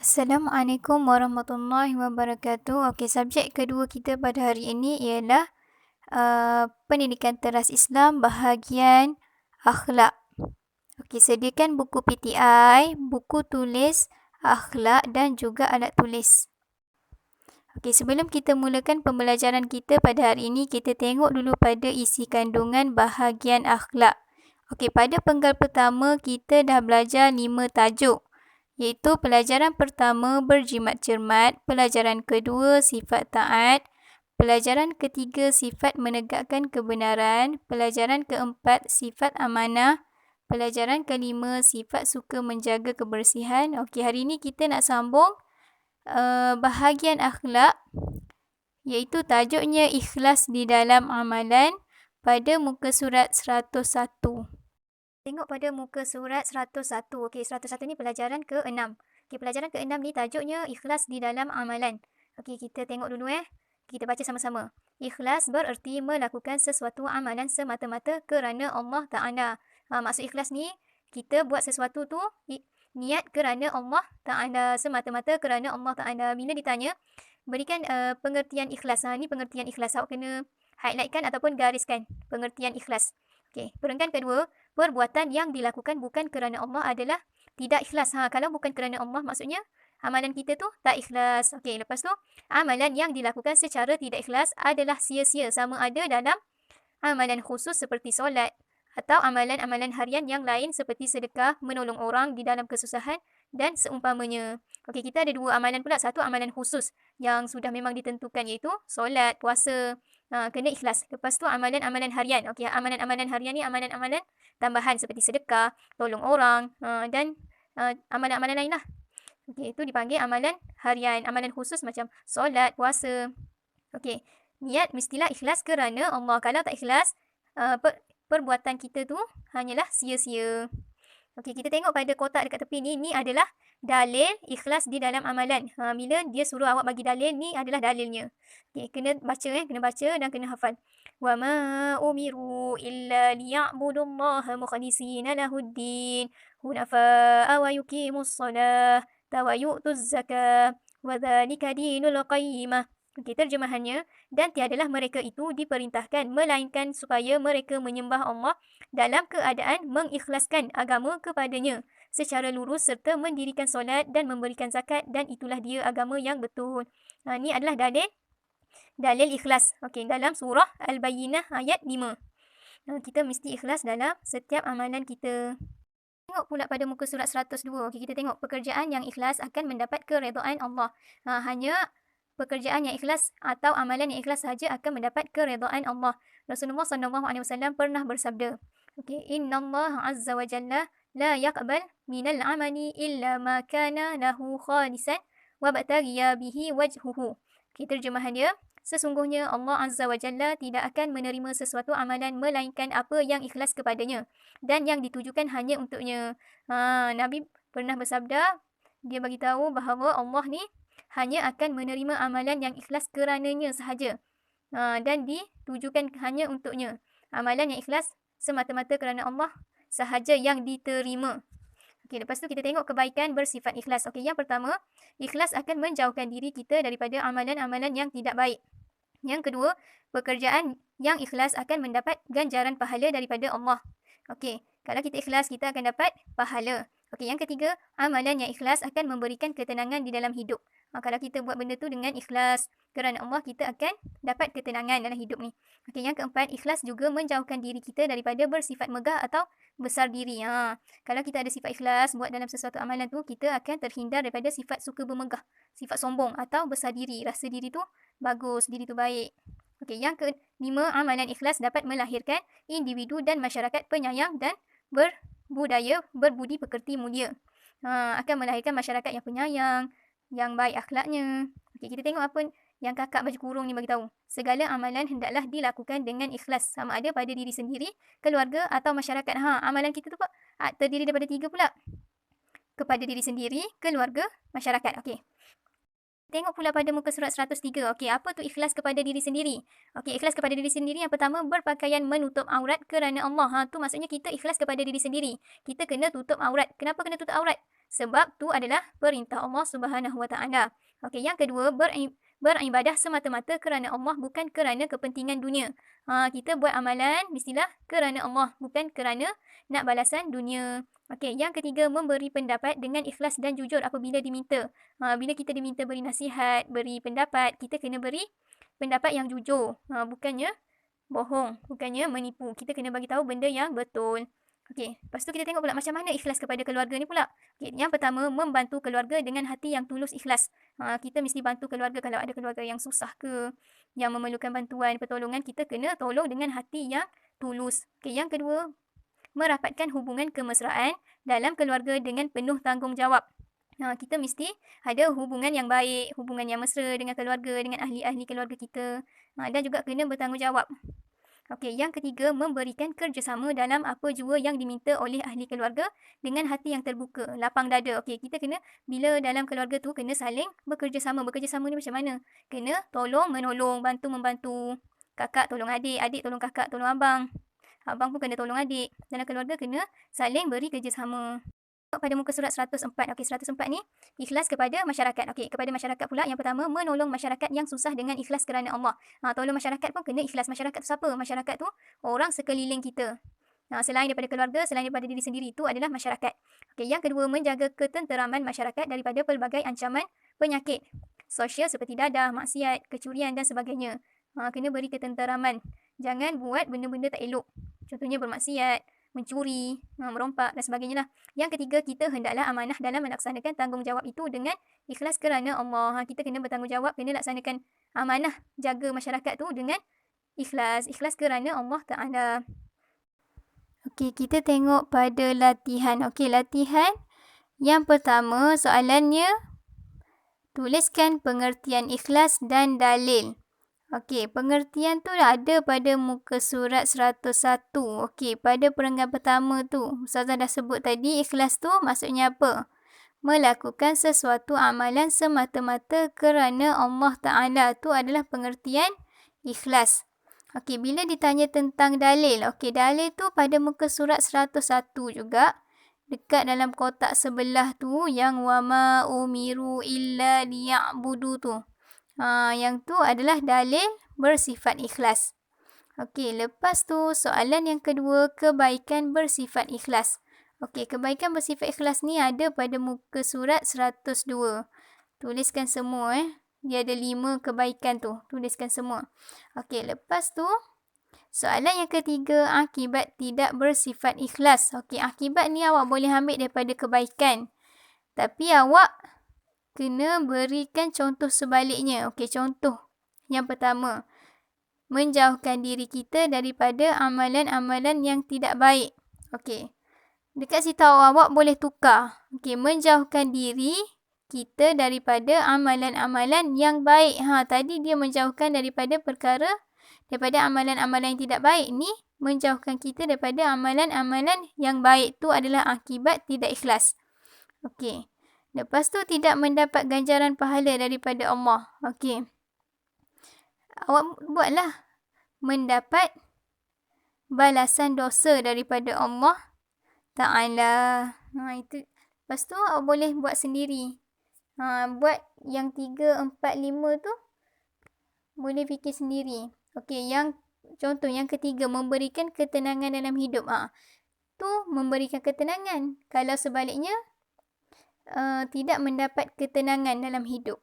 Assalamualaikum warahmatullahi wabarakatuh. Okey, subjek kedua kita pada hari ini ialah pendidikan teras Islam bahagian akhlak. Okey, sediakan buku PTI, buku tulis akhlak dan juga alat tulis. Okey, sebelum kita mulakan pembelajaran kita pada hari ini, kita tengok dulu pada isi kandungan bahagian akhlak. Okey, pada penggal pertama kita dah belajar 5 tajuk. Iaitu pelajaran pertama berjimat cermat, pelajaran kedua sifat taat, pelajaran ketiga sifat menegakkan kebenaran, pelajaran keempat sifat amanah, pelajaran kelima sifat suka menjaga kebersihan. Okey, hari ini kita nak sambung bahagian akhlak, iaitu tajuknya ikhlas di dalam amalan pada muka surat 101. Tengok pada muka surat 101. Okey, 101 ni pelajaran ke-6. Okey, pelajaran ke-6 ni tajuknya ikhlas di dalam amalan. Okey, kita tengok dulu Kita baca sama-sama. Ikhlas bererti melakukan sesuatu amalan semata-mata kerana Allah Ta'ala. Maksud ikhlas ni, kita buat sesuatu tu niat kerana Allah Ta'ala, semata-mata kerana Allah Ta'ala. Bila ditanya, berikan pengertian ikhlas. Ni pengertian ikhlas. Awak kena highlightkan ataupun gariskan pengertian ikhlas. Okey, perenggan kedua, perbuatan yang dilakukan bukan kerana Allah adalah tidak ikhlas. Kalau bukan kerana Allah, maksudnya amalan kita tu tak ikhlas. Okey, lepas tu, amalan yang dilakukan secara tidak ikhlas adalah sia-sia, sama ada dalam amalan khusus seperti solat atau amalan-amalan harian yang lain seperti sedekah, menolong orang di dalam kesusahan dan seumpamanya. Okey, kita ada dua amalan pula. Satu amalan khusus yang sudah memang ditentukan, iaitu solat, puasa. Kena ikhlas. Lepas tu amalan-amalan harian. Okey, amalan-amalan harian ni amalan-amalan tambahan seperti sedekah, tolong orang dan amalan-amalan lain lah. Okey, itu dipanggil amalan harian. Amalan khusus macam solat, puasa. Okey, niat mestilah ikhlas kerana Allah. Kalau tak ikhlas, perbuatan kita tu hanyalah sia-sia. Okey, kita tengok pada kotak dekat tepi ni. Ni adalah dalil ikhlas di dalam amalan. Bila dia suruh awak bagi dalil, ni adalah dalilnya. Okey, kena baca kena baca dan kena hafal. Wa ma umiru illa liya'budullaha mukhlishina lahuddin hunafa'a wa yuqimus shalah wa yu'tuz zakah wa dzalika dinul qayyimah. Okey, terjemahannya, dan tiadalah mereka itu diperintahkan melainkan supaya mereka menyembah Allah dalam keadaan mengikhlaskan agama kepadanya secara lurus serta mendirikan solat dan memberikan zakat, dan itulah dia agama yang betul. Ini adalah dalil ikhlas. Okey, dalam surah Al-Bayyinah ayat 5. Kita mesti ikhlas dalam setiap amalan kita. Tengok pula pada muka surat 102. Okey, kita tengok pekerjaan yang ikhlas akan mendapat keredaan Allah. Hanya pekerjaan yang ikhlas atau amalan yang ikhlas sahaja akan mendapat keredaan Allah. Rasulullah SAW pernah bersabda, okey, Innallaha azza wa jalla la yaqbal minal amali illa ma kana lahu khalisan wa bataghiya bihi wajhuhu. Okey, terjemahan dia, sesungguhnya Allah azza wa jalla tidak akan menerima sesuatu amalan melainkan apa yang ikhlas kepadanya dan yang ditujukan hanya untuknya. Nabi pernah bersabda, dia bagi tahu bahawa Allah ni hanya akan menerima amalan yang ikhlas kerananya sahaja dan ditujukan hanya untuknya. Amalan yang ikhlas semata-mata kerana Allah sahaja yang diterima. Okey, lepas tu kita tengok kebaikan bersifat ikhlas. Okey, yang pertama, ikhlas akan menjauhkan diri kita daripada amalan-amalan yang tidak baik. Yang kedua, pekerjaan yang ikhlas akan mendapat ganjaran pahala daripada Allah. Okey, kalau kita ikhlas, kita akan dapat pahala. Okey, yang ketiga, amalan yang ikhlas akan memberikan ketenangan di dalam hidup. Kalau kita buat benda tu dengan ikhlas kerana Allah, kita akan dapat ketenangan dalam hidup ni. Okey, yang keempat, ikhlas juga menjauhkan diri kita daripada bersifat megah atau besar diri. Kalau kita ada sifat ikhlas buat dalam sesuatu amalan tu, kita akan terhindar daripada sifat suka bermegah, sifat sombong atau besar diri. Rasa diri tu bagus, diri tu baik. Okey, yang kelima, amalan ikhlas dapat melahirkan individu dan masyarakat penyayang dan berbudi pekerti mulia. Akan melahirkan masyarakat yang penyayang, yang baik akhlaknya. Okey, kita tengok apa yang kakak baju kurung ni bagi tahu. Segala amalan hendaklah dilakukan dengan ikhlas, sama ada pada diri sendiri, keluarga atau masyarakat. Amalan kita tu terdiri daripada 3 pula. Kepada diri sendiri, keluarga, masyarakat. Okey. Tengok pula pada muka surat 103. Okey, apa tu ikhlas kepada diri sendiri? Okey, ikhlas kepada diri sendiri yang pertama, berpakaian menutup aurat kerana Allah. Tu maksudnya kita ikhlas kepada diri sendiri. Kita kena tutup aurat. Kenapa kena tutup aurat? sebab tu adalah perintah Allah Subhanahu Wa Taala. Okey, yang kedua, beribadah semata-mata kerana Allah, bukan kerana kepentingan dunia. Kita buat amalan mestilah kerana Allah, bukan kerana nak balasan dunia. Okey, yang ketiga, memberi pendapat dengan ikhlas dan jujur apabila diminta. Bila kita diminta beri nasihat, beri pendapat, kita kena beri pendapat yang jujur. Bukannya bohong, bukannya menipu. Kita kena bagi tahu benda yang betul. Okey, lepas tu kita tengok pula macam mana ikhlas kepada keluarga ni pula. Okey, yang pertama, membantu keluarga dengan hati yang tulus ikhlas. Kita mesti bantu keluarga kalau ada keluarga yang susah ke, yang memerlukan bantuan, pertolongan, kita kena tolong dengan hati yang tulus. Okey, yang kedua, merapatkan hubungan kemesraan dalam keluarga dengan penuh tanggungjawab. Kita mesti ada hubungan yang baik, hubungan yang mesra dengan keluarga, dengan ahli-ahli keluarga kita. Dan juga kena bertanggungjawab. Okey, yang ketiga, memberikan kerjasama dalam apa jua yang diminta oleh ahli keluarga dengan hati yang terbuka, lapang dada. Okey, kita kena, bila dalam keluarga tu, kena saling bekerjasama. Bekerjasama ni macam mana? Kena tolong menolong, bantu membantu. Kakak tolong adik, adik tolong kakak, tolong abang. Abang pun kena tolong adik. Dalam keluarga kena saling beri kerjasama. Pada muka surat 104. Okey, 104 ni ikhlas kepada masyarakat. Okey, kepada masyarakat pula, yang pertama, menolong masyarakat yang susah dengan ikhlas kerana Allah. Tolong masyarakat pun kena ikhlas. Masyarakat tu siapa? Masyarakat tu orang sekeliling kita. Selain daripada keluarga, selain daripada diri sendiri, itu adalah masyarakat. Okey, yang kedua, menjaga ketenteraman masyarakat daripada pelbagai ancaman penyakit sosial seperti dadah, maksiat, kecurian dan sebagainya. Kena beri ketenteraman. Jangan buat benda-benda tak elok. Contohnya bermaksiat, mencuri, merompak dan sebagainya lah. Yang ketiga, kita hendaklah amanah dalam melaksanakan tanggungjawab itu dengan ikhlas kerana Allah. Kita kena bertanggungjawab, kena laksanakan amanah, jaga masyarakat tu dengan ikhlas. Ikhlas kerana Allah Ta'ala. Okey, kita tengok pada latihan. Okey, latihan yang pertama, soalannya, tuliskan pengertian ikhlas dan dalil. Okey, pengertian tu dah ada pada muka surat 101. Okey, pada perenggan pertama tu, Ustazah dah sebut tadi, ikhlas tu maksudnya apa? Melakukan sesuatu amalan semata-mata kerana Allah Ta'ala. Tu adalah pengertian ikhlas. Okey, bila ditanya tentang dalil. Okey, dalil tu pada muka surat 101 juga. Dekat dalam kotak sebelah tu, yang wama umiru illa liya'budu tu. Yang tu adalah dalil bersifat ikhlas. Okey, lepas tu soalan yang kedua, kebaikan bersifat ikhlas. Okey, kebaikan bersifat ikhlas ni ada pada muka surat 102. Tuliskan semua Dia ada 5 kebaikan tu. Tuliskan semua. Okey, lepas tu soalan yang ketiga, akibat tidak bersifat ikhlas. Okey, akibat ni awak boleh ambil daripada kebaikan. Tapi awak kena berikan contoh sebaliknya. Okey, contoh yang pertama, menjauhkan diri kita daripada amalan-amalan yang tidak baik. Okey, dekat situ awak boleh tukar. Okey, menjauhkan diri kita daripada amalan-amalan yang baik. Tadi dia menjauhkan daripada amalan-amalan yang tidak baik. Ni menjauhkan kita daripada amalan-amalan yang baik. Tu adalah akibat tidak ikhlas. Okey. Lepas tu, tidak mendapat ganjaran pahala daripada Allah. Okey. Awak buatlah. Mendapat balasan dosa daripada Allah Ta'ala. Itu. Lepas tu, awak boleh buat sendiri. Buat yang 3, 4, 5 tu, boleh fikir sendiri. Okey, contoh yang ketiga, memberikan ketenangan dalam hidup. Tu memberikan ketenangan. Kalau sebaliknya, tidak mendapat ketenangan dalam hidup.